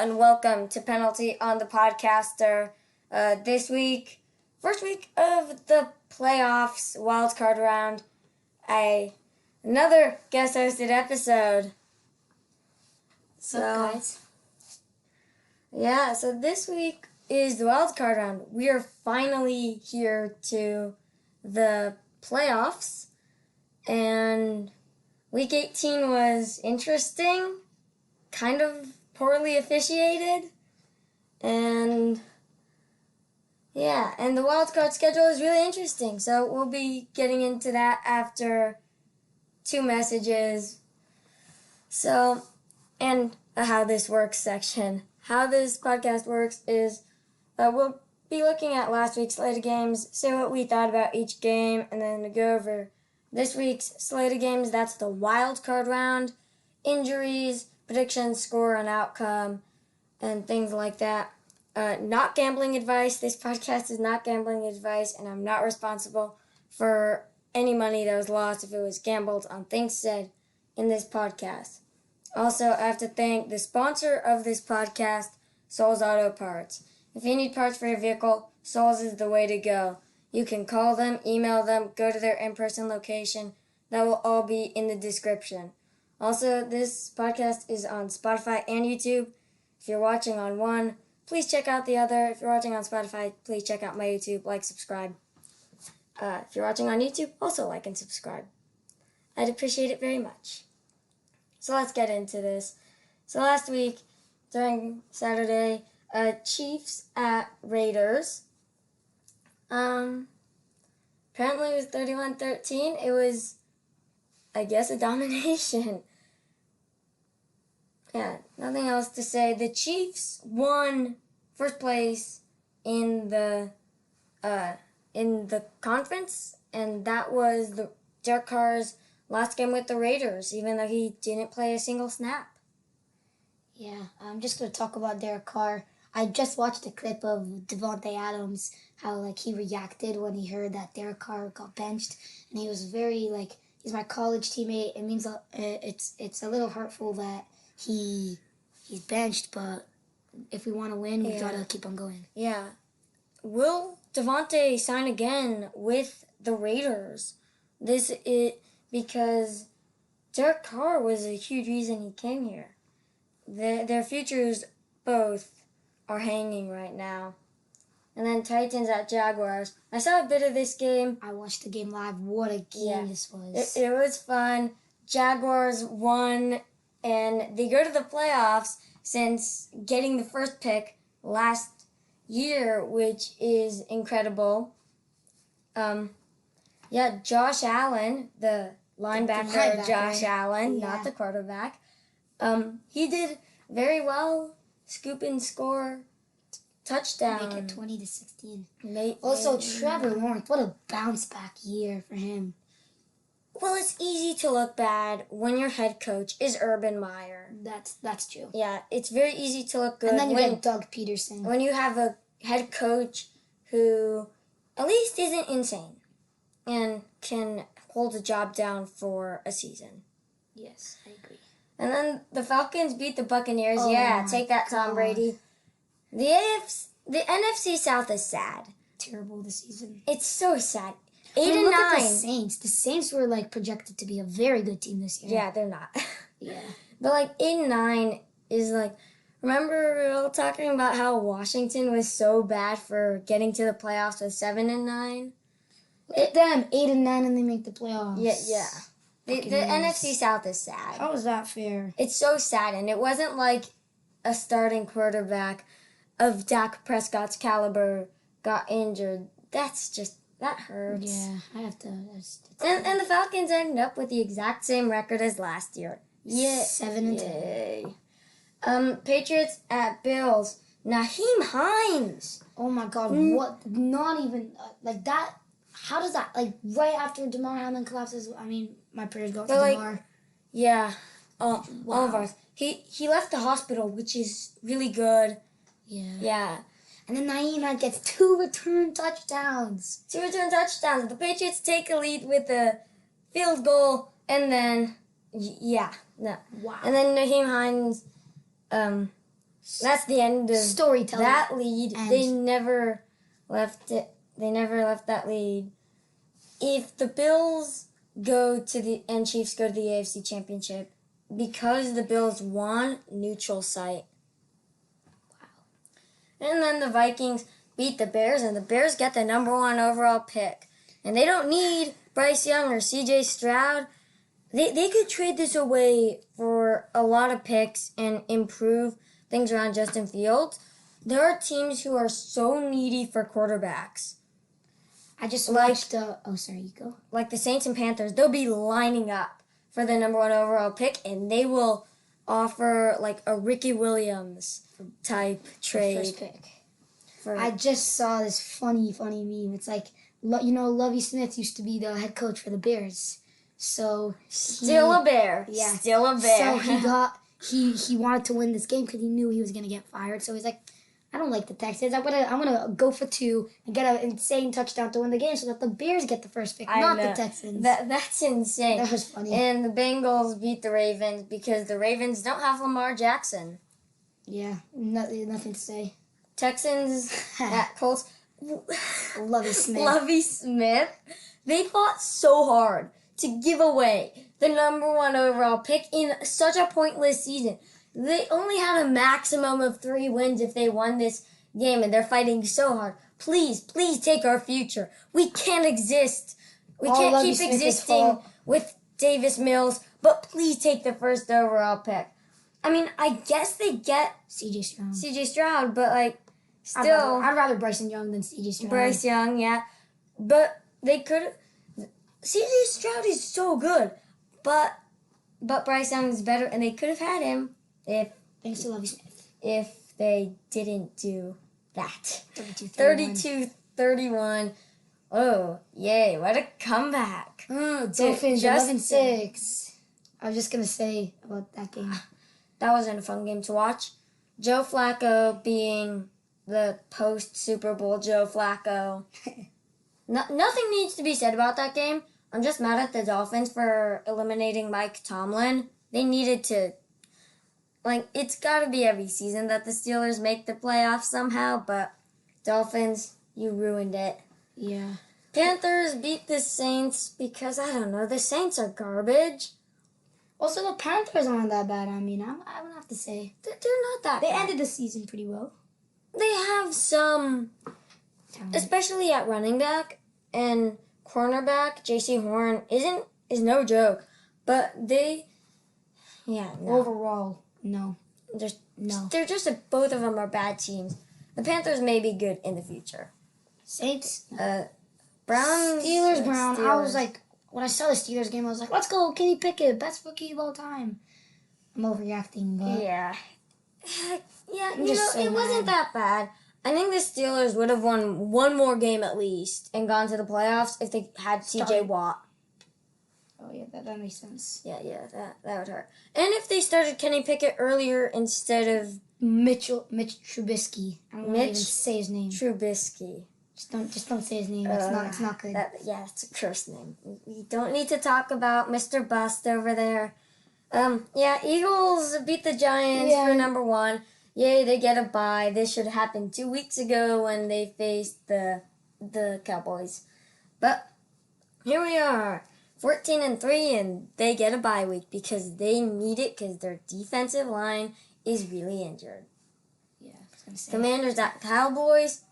and welcome to Penalty on the Podcaster. This week, first week of the playoffs, wildcard round, another guest-hosted episode. What's up, guys? Yeah, so this week is the wildcard round. We are finally here to the playoffs, and Week 18 was interesting, kind of poorly officiated, and the wildcard schedule is really interesting. So we'll be getting into that after two messages. So, and a how this works section. How this podcast works is we'll be looking at last week's slate of games, say what we thought about each game, and then go over this week's slate of games. That's the wild card round, injuries, predictions, score, and outcome, and things like that. Not gambling advice. This podcast is not gambling advice, and I'm not responsible for any money that was lost if it was gambled on things said in this podcast. Also, I have to thank the sponsor of this podcast, Souls Auto Parts. If you need parts for your vehicle, Souls is the way to go. You can call them, email them, go to their in-person location. That will all be in the description. Also, this podcast is on Spotify and YouTube. If you're watching on one, please check out the other. If you're watching on Spotify, please check out my YouTube, like, subscribe. If you're watching on YouTube, also like and subscribe. I'd appreciate it very much. So let's get into this. So last week, during Saturday, Chiefs at Raiders. Apparently it was 31-13. It was, I guess, a domination. Yeah, nothing else to say. The Chiefs won first place in the conference, and that was Derek Carr's last game with the Raiders, even though he didn't play a single snap. Yeah, I'm just going to talk about Derek Carr. I just watched a clip of Davante Adams, how he reacted when he heard that Derek Carr got benched, and he was very he's my college teammate. It means it's a little hurtful that he's benched, but if we want to win, we gotta keep on going. Yeah, will Davante sign again with the Raiders? This is because Derek Carr was a huge reason he came here. Their futures both are hanging right now. And then Titans at Jaguars. I saw a bit of this game. I watched the game live. What a game this was. It was fun. Jaguars won, and they go to the playoffs since getting the first pick last year, which is incredible. Josh Allen, the linebacker Josh Allen, not the quarterback. He did very well. Scoop and score, touchdown. Make it 20-16. Also, Trevor Lawrence, what a bounce back year for him. Well, it's easy to look bad when your head coach is Urban Meyer. That's true. Yeah, it's very easy to look good. And then you get Doug Peterson. When you have a head coach who at least isn't insane and can hold a job down for a season. Yes, I agree. And then the Falcons beat the Buccaneers. Take that, Tom Brady. The NFC South is sad. Terrible this season. It's so sad. 8 and look 9. At the Saints. The Saints were projected to be a very good team this year. Yeah, they're not. Yeah. But 8 and 9 is remember we were all talking about how Washington was so bad for getting to the playoffs with 7 and 9? Look at them, 8 and 9, and they make the playoffs. Yeah. The NFC South is sad. How is that fair? It's so sad, and it wasn't a starting quarterback of Dak Prescott's caliber got injured. That hurts. Yeah, I have to. And the Falcons ended up with the exact same record as last year. Yeah, 7-10. Patriots at Bills. Naheem Hines. Oh my God! What? Not even that. How does that right after Damar Hamlin collapses? I mean, my prayers go to Damar. Yeah, all of ours. He left the hospital, which is really good. Yeah. And then Naeem gets 2 return touchdowns. 2 return touchdowns. The Patriots take a lead with a field goal, and then Wow. And then Naheem Hines That's the end of storytelling. that lead. And they never left it. They never left that lead. If the Bills go to the and Chiefs go to the AFC Championship, because the Bills won, neutral site. Wow. And then the Vikings beat the Bears, and the Bears get the number 1 overall pick. And they don't need Bryce Young or C.J. Stroud. They could trade this away for a lot of picks and improve things around Justin Fields. There are teams who are so needy for quarterbacks. I just watched sorry, you go. Like the Saints and Panthers, they'll be lining up for the number 1 overall pick, and they will offer like a Ricky Williams type trade. First pick. I just saw this funny meme. It's like, Lovie Smith used to be the head coach for the Bears. So still a Bear. Yeah. Still a Bear. So he wanted to win this game because he knew he was going to get fired. So he's like, I don't like the Texans. I'm gonna go for 2 and get an insane touchdown to win the game so that the Bears get the first pick, not the Texans. That's insane. That was funny. And the Bengals beat the Ravens because the Ravens don't have Lamar Jackson. Yeah, nothing to say. Texans at Colts. Lovie Smith. They fought so hard to give away the number 1 overall pick in such a pointless season. They only had a maximum of 3 wins if they won this game, and they're fighting so hard. Please take our future. We can't exist. We can't keep existing with Davis Mills, but please take the first overall pick. I mean, I guess they get C.J. Stroud, but like, still, I'd rather Bryce Young than C.J. Stroud. Bryce Young, yeah, but they could. C.J. Stroud is so good, but Bryce Young is better, and they could have had him. Thanks to Lovie Smith. If they didn't do that. 32-31. Oh, yay, what a comeback. Dolphins 11-6. I was just going to say about that game. That wasn't a fun game to watch. Joe Flacco being the post-Super Bowl Joe Flacco. Nothing needs to be said about that game. I'm just mad at the Dolphins for eliminating Mike Tomlin. They needed to... it's got to be every season that the Steelers make the playoffs somehow, but Dolphins, you ruined it. Yeah. Panthers beat the Saints because, I don't know, the Saints are garbage. Also, the Panthers aren't that bad. I mean, I would have to say. They're not that bad. They ended the season pretty well. They have some, especially at running back and cornerback. J.C. Horn is no joke, but overall. No. They're just both of them are bad teams. The Panthers may be good in the future. Saints? Browns? Steelers. I was like, when I saw the Steelers game, I was like, let's go, Kenny Pickett, best rookie of all time. I'm overreacting, but... Yeah, it wasn't that bad. I think the Steelers would have won one more game at least and gone to the playoffs if they had T.J. Watt. Oh, yeah, that makes sense. Yeah, that would hurt. And if they started Kenny Pickett earlier instead of... Mitch Trubisky. I don't even say his name. Trubisky. Just don't say his name. It's not good. It's a cursed name. We don't need to talk about Mr. Bust over there. Eagles beat the Giants for number 1. Yay, they get a bye. This should happen 2 weeks ago when they faced the Cowboys. But here we are. 14-3, and they get a bye week because they need it because their defensive line is really injured. Yeah, I was gonna say. Commanders at Cowboys.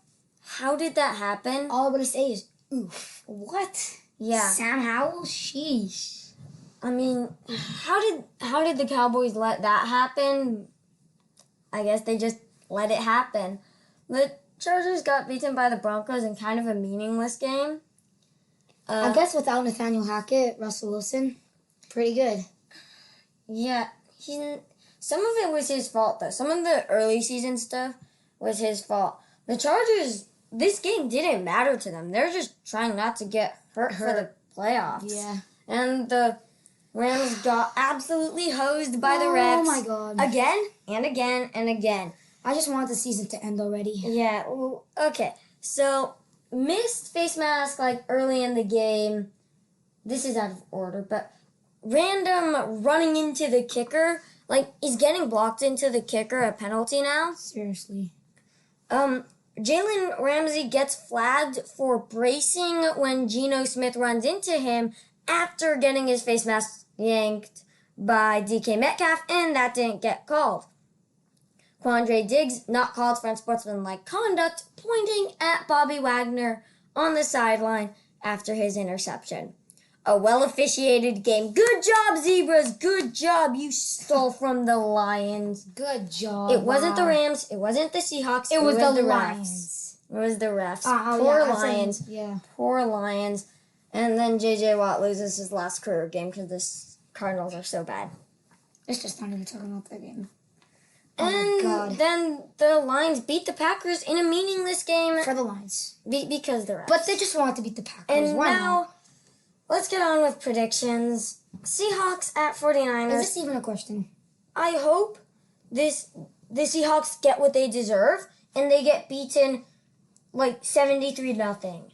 How did that happen? All I'm gonna say is, oof. What? Yeah. Sam Howell? Sheesh. I mean, how did the Cowboys let that happen? I guess they just let it happen. The Chargers got beaten by the Broncos in kind of a meaningless game. I guess without Nathaniel Hackett, Russell Wilson, pretty good. Yeah, some of it was his fault, though. Some of the early season stuff was his fault. The Chargers, this game didn't matter to them. They're just trying not to get hurt for the playoffs. Yeah. And the Rams got absolutely hosed by the refs. Oh, my God. Again and again and again. I just want the season to end already. Yeah, okay. So... missed face mask early in the game. This is out of order, but random running into the kicker like, is getting blocked into the kicker a penalty now. Seriously. Jalen Ramsey gets flagged for bracing when Geno Smith runs into him after getting his face mask yanked by DK Metcalf, and that didn't get called. Quandre Diggs not called for unsportsmanlike conduct, pointing at Bobby Wagner on the sideline after his interception. A well-officiated game. Good job, Zebras. Good job. You stole from the Lions. Good job. It wasn't the Rams. It wasn't the Seahawks. It was the Lions. It was the refs. Poor Lions. Poor Lions. And then J.J. Watt loses his last career game because the Cardinals are so bad. Let's just not even talk about that game. And then the Lions beat the Packers in a meaningless game. For the Lions. Because the refs. But they just wanted to beat the Packers. And now, let's get on with predictions. Seahawks at 49ers. Is this even a question? I hope the Seahawks get what they deserve and they get beaten like 73-0.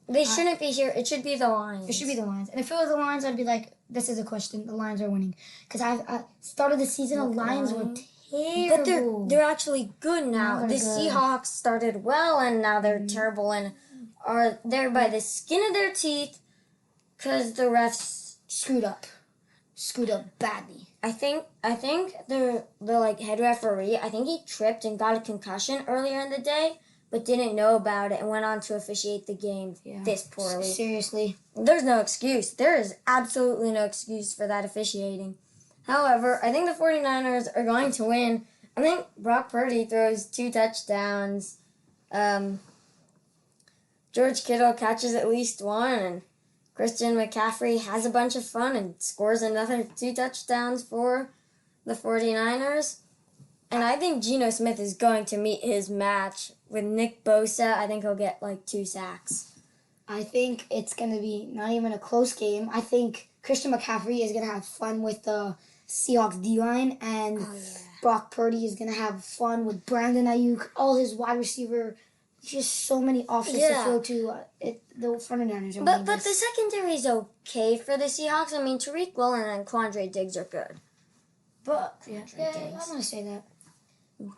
They shouldn't be here. It should be the Lions. It should be the Lions. And if it was the Lions, I'd be like, this is a question. The Lions are winning. Because I started the season, the Lions were terrible. But they're actually good now. The Seahawks started well, and now they're terrible and are there by the skin of their teeth because the refs screwed up badly. I think the like head referee, I think he tripped and got a concussion earlier in the day, but didn't know about it and went on to officiate the game this poorly. Seriously. There's no excuse. There is absolutely no excuse for that officiating. However, I think the 49ers are going to win. I think Brock Purdy throws 2 touchdowns. George Kittle catches at least 1, and Christian McCaffrey has a bunch of fun and scores another 2 touchdowns for the 49ers. And I think Geno Smith is going to meet his match with Nick Bosa. I think he'll get like 2 sacks. I think it's going to be not even a close game. I think Christian McCaffrey is going to have fun with the Seahawks D-line, and Brock Purdy is going to have fun with Brandon Ayuk, all his wide receiver. Just so many options to throw to the 49ers. But the secondary is okay for the Seahawks. I mean, Tariq Woolen and Quandre Diggs are good. But, I'm going to say that.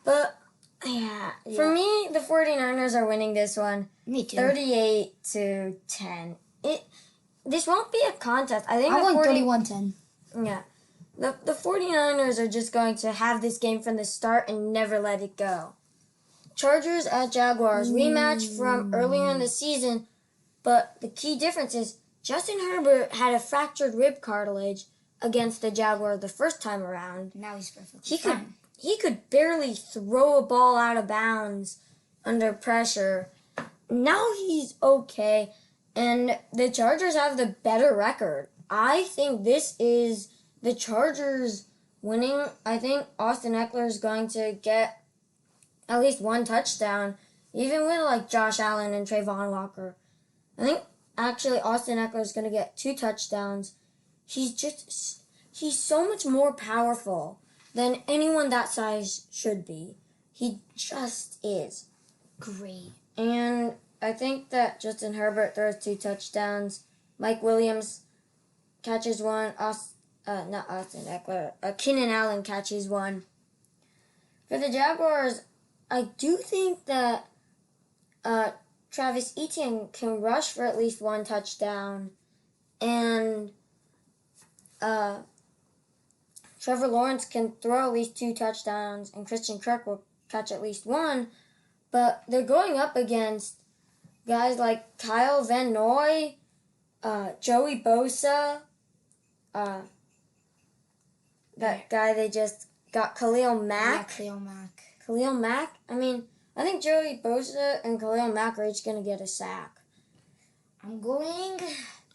But, for me, the 49ers are winning this one. Me too. 38-10. This won't be a contest. I think I'm going 31-10. Yeah. The 49ers are just going to have this game from the start and never let it go. Chargers at Jaguars, rematch from earlier in the season, but the key difference is Justin Herbert had a fractured rib cartilage against the Jaguars the first time around. Now he's perfectly fine. He could barely throw a ball out of bounds under pressure. Now he's okay, and the Chargers have the better record. I think this is the Chargers winning. I think Austin Eckler is going to get at least 1 touchdown, even with like Josh Allen and Trayvon Walker. I think actually Austin Eckler is going to get 2 touchdowns. He's so much more powerful than anyone that size should be. He just is. Great. And I think that Justin Herbert throws 2 touchdowns. Mike Williams catches 1. Not Austin Eckler. Keenan Allen catches 1. For the Jaguars, I do think that Travis Etienne can rush for at least 1 touchdown, and Trevor Lawrence can throw at least 2 touchdowns, and Christian Kirk will catch at least 1. But they're going up against guys like Kyle Van Noy, Joey Bosa, that guy they just got, Khalil Mack. Yeah, Khalil Mack. Khalil Mack? I mean, I think Joey Bosa and Khalil Mack are each going to get a sack. I'm going...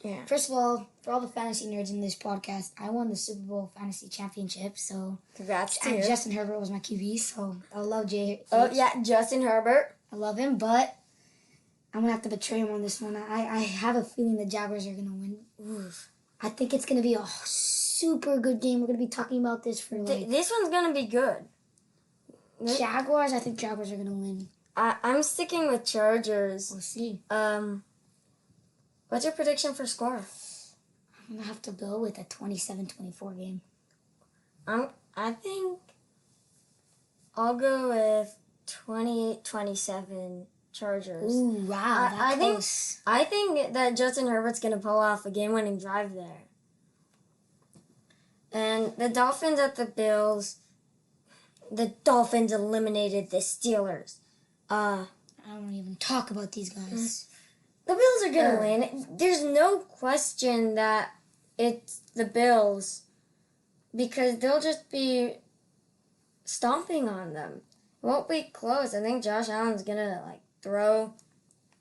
Yeah. First of all, for all the fantasy nerds in this podcast, I won the Super Bowl Fantasy Championship, so... Congrats to you. And Justin Herbert was my QB, so I love Jay. Oh, yeah, Justin Herbert. I love him, but I'm going to have to betray him on this one. I have a feeling the Jaguars are going to win. Oof. I think it's going to be a super good game. We're going to be talking about this for like... This one's going to be good. Jaguars, I think Jaguars are going to win. I'm sticking with Chargers. We'll see. What's your prediction for score? I'm going to have to go with a 27-24 game. I think I'll go with 28-27 Chargers. Ooh, wow, I think close. I think that Justin Herbert's gonna pull off a game-winning drive there. And the Dolphins at the Bills. The Dolphins eliminated the Steelers. I don't even talk about these guys. The Bills are gonna win. There's no question that it's the Bills because they'll just be stomping on them. It won't be close. I think Josh Allen's gonna throw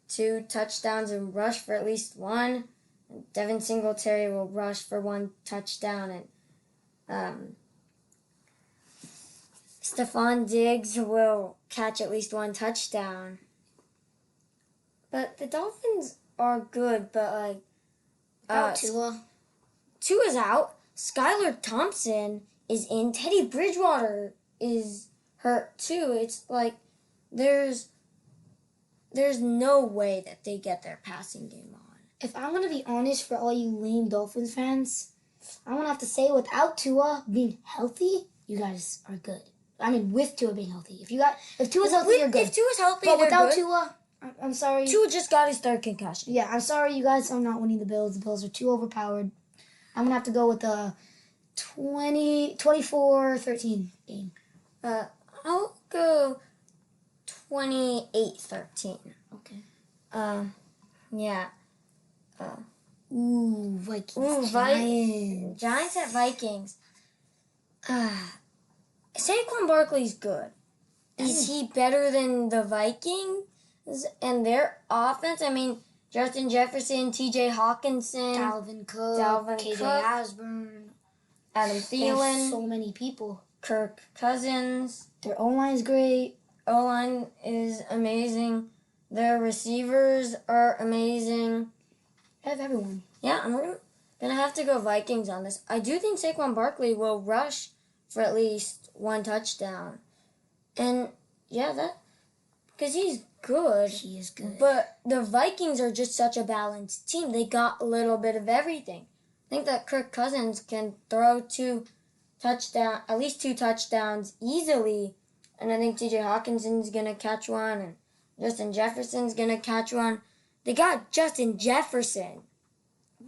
2 touchdowns and rush for at least 1. And Devin Singletary will rush for 1 touchdown, and Stephon Diggs will catch at least 1 touchdown. But the Dolphins are good, but Tua. Tua's out. Skylar Thompson is in. Teddy Bridgewater is hurt too. It's like there's no way that they get their passing game on. If I'm gonna be honest, for all you lame Dolphins fans, I'm gonna have to say without Tua being healthy, you guys are good. I mean, with Tua being healthy. If Tua's healthy, you're good. If Tua's healthy, but they're without good. Tua, I'm sorry. Tua just got his 3rd concussion. Yeah, I'm sorry, you guys are not winning the Bills. The Bills are too overpowered. I'm gonna have to go with the 24-13 game. I'll go 28-13. Okay. Yeah. Vikings. Giants. Giants at Vikings. Saquon Barkley's good. Is he better than the Vikings and their offense? I mean, Justin Jefferson, T.J. Hawkinson, Dalvin Cook, KJ Cook, Osborne, Adam Thielen, so many people. Kirk Cousins. Their O-line is great. O-line is amazing. Their receivers are amazing. They have everyone. Yeah, I'm gonna have to go Vikings on this. I do think Saquon Barkley will rush for at least 1 touchdown. And yeah, because he's good. He is good. But the Vikings are just such a balanced team. They got a little bit of everything. I think that Kirk Cousins can throw at least 2 touchdowns easily. And I think T.J. Hawkinson's gonna catch 1, and Justin Jefferson's gonna catch 1. They got Justin Jefferson.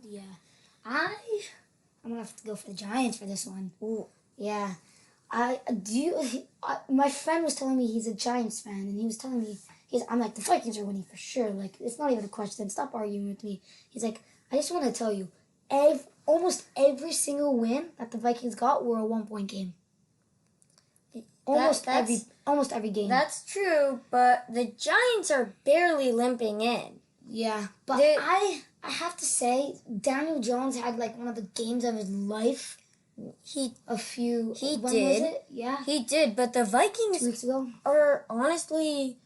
Yeah. I'm gonna have to go for the Giants for this one. Ooh. Yeah. My friend was telling me he's a Giants fan, and he was telling me, I'm like, the Vikings are winning for sure. Like, it's not even a question. Stop arguing with me. He's like, I just want to tell you, almost every single win that the Vikings got were a 1-point game. Almost every game. That's true, but the Giants are barely limping in. Yeah, but I have to say, Daniel Jones had one of the games of his life. He did. Was it? Yeah. He did, but the Vikings 2 weeks ago are honestly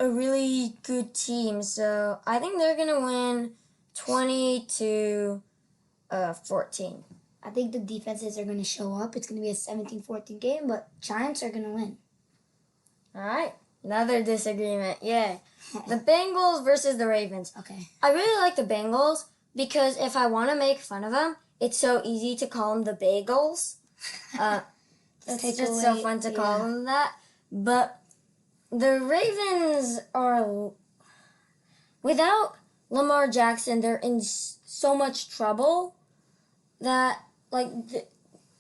a really good team. So I think they're gonna win 20-14. I think the defenses are gonna show up. It's gonna be a 17-14 game, but Giants are gonna win. All right, another disagreement. Yeah, the Bengals versus the Ravens. Okay. I really like the Bengals because if I want to make fun of them, it's so easy to call them the Bagels. It's just so fun to call them that. But the Ravens are, without Lamar Jackson, they're in so much trouble that,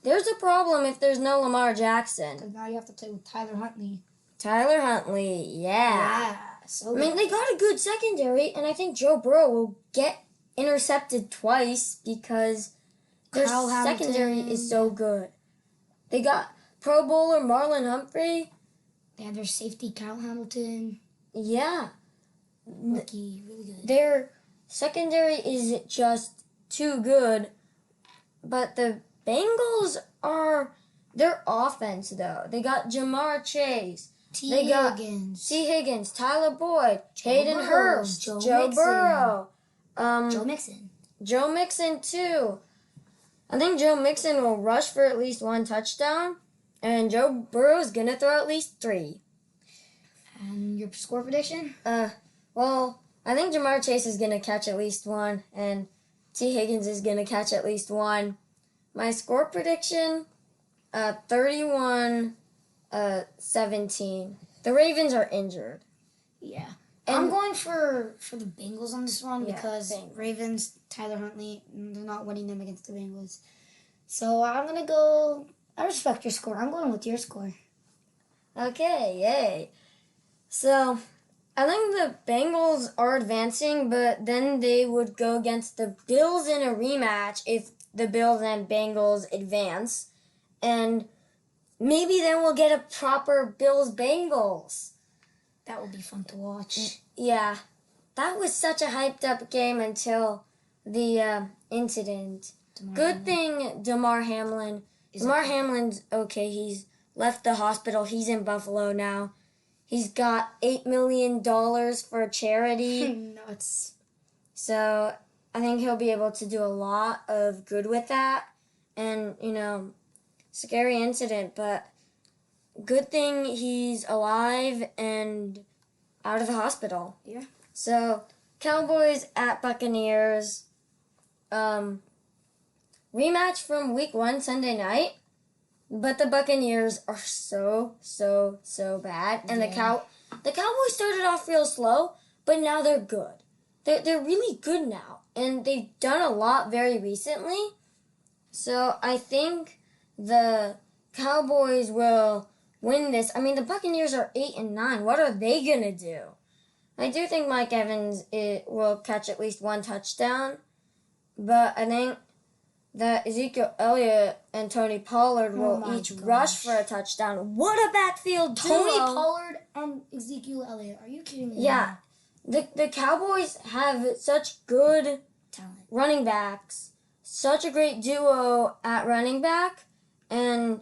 there's a problem if there's no Lamar Jackson. Because now you have to play with Tyler Huntley. Tyler Huntley, yeah. So I mean, they got a good secondary, and I think Joe Burrow will get intercepted twice because their secondary is so good. They got Pro Bowler Marlon Humphrey. They have their safety, Kyle Hamilton. Yeah. Rookie, really good. Their secondary is just too good. But the Bengals their offense, though. They got Jamar Chase. T. Higgins, Tyler Boyd, Hayden Hurst, Joe Burrow. Joe Mixon, too. I think Joe Mixon will rush for at least 1 touchdown, and Joe Burrow is going to throw at least 3. And your score prediction? Well, I think Jamar Chase is going to catch at least 1, and T. Higgins is going to catch at least 1. My score prediction, 31-17. The Ravens are injured. Yeah. And I'm going for the Bengals on this one Yeah, because Bengals. Ravens, Tyler Huntley, they're not winning them against the Bengals. So I'm going to go, I respect your score. I'm going with your score. Okay, yay. So, I think the Bengals are advancing, but then they would go against the Bills in a rematch if the Bills and Bengals advance. And maybe then we'll get a proper Bills-Bengals. That will be fun to watch. Yeah, that was such a hyped up game until the incident. Good thing Damar Hamlin's okay. He's left the hospital. He's in Buffalo now. He's got $8 million for charity. Nuts. So I think he'll be able to do a lot of good with that. And, scary incident, but good thing he's alive and out of the hospital. Yeah. So, Cowboys at Buccaneers. Rematch from week 1 Sunday night. But the Buccaneers are so bad. And the Cowboys started off real slow, but now they're good. They're really good now. And they've done a lot very recently. So I think the Cowboys will win this. I mean, the Buccaneers are 8-9. What are they going to do? I do think Mike Evans will catch at least one touchdown. But I think that Ezekiel Elliott and Tony Pollard will each rush for a touchdown. What a backfield duo! Tony Pollard and Ezekiel Elliott. Are you kidding me? Yeah. The Cowboys have such good Talent. Running backs. Such a great duo at running back. And,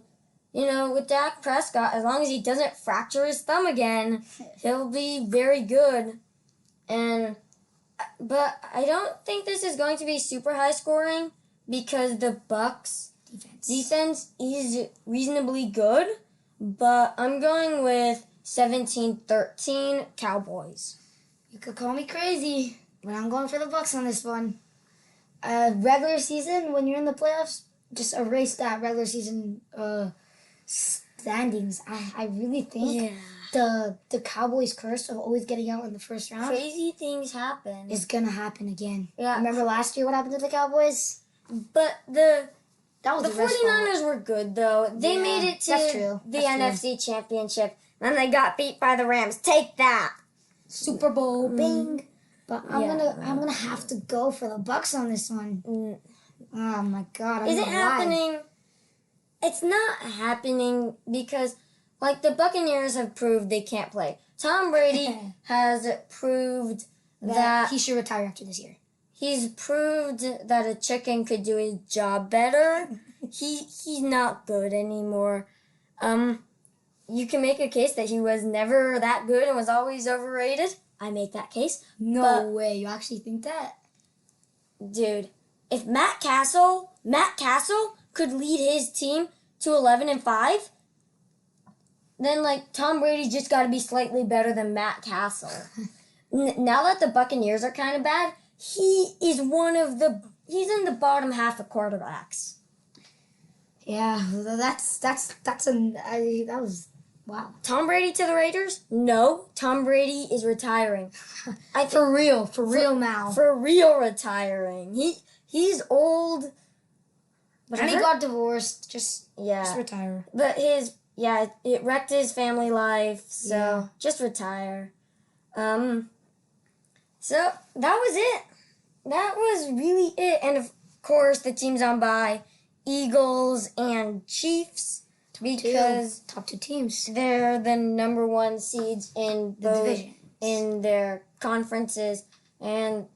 with Dak Prescott, as long as he doesn't fracture his thumb again, he'll be very good. But I don't think this is going to be super high scoring because the Bucs defense is reasonably good. But I'm going with 17-13 Cowboys. You could call me crazy, but I'm going for the Bucs on this one. Regular season, when you're in the playoffs, just erase that regular season standings. I really think the Cowboys' curse of always getting out in the first round, crazy things happen, is gonna happen again. Yeah. Remember last year what happened to the Cowboys? But the 49ers were good though. They made it to the NFC Championship, and they got beat by the Rams. Take that. Super Bowl, bing. But I'm gonna have to go for the Bucs on this one. Oh my God! Is it happening? It's not happening because, the Buccaneers have proved they can't play. Tom Brady has proved that he should retire after this year. He's proved that a chicken could do his job better. He's not good anymore. You can make a case that he was never that good and was always overrated. I make that case. No way. You actually think that? Dude, if Matt Castle could lead his team to 11-5, then Tom Brady just got to be slightly better than Matt Castle. Now that the Buccaneers are kind of bad, he's in the bottom half of quarterbacks. Yeah, that was wow. Tom Brady to the Raiders? No, Tom Brady is retiring. For real now. For real retiring. He's old. And he got divorced. Just retire. But it wrecked his family life, so just retire. So that was it. That was really it. And of course, the teams on bye, Eagles and Chiefs, because top 2 teams. They're the number 1 seeds in the division, in their conferences. And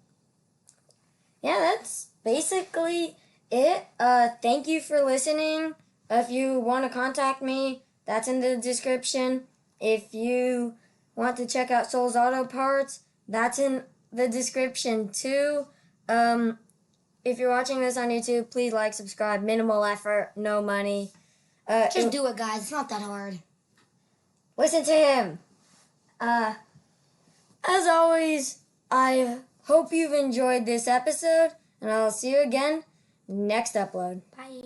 that's basically it. Thank you for listening. If you want to contact me, that's in the description. If you want to check out Soul's Auto Parts, that's in the description too. If you're watching this on YouTube, please like, subscribe. Minimal effort, no money. Just do it, guys. It's not that hard. Listen to him. As always, I hope you've enjoyed this episode, and I'll see you again next upload. Bye.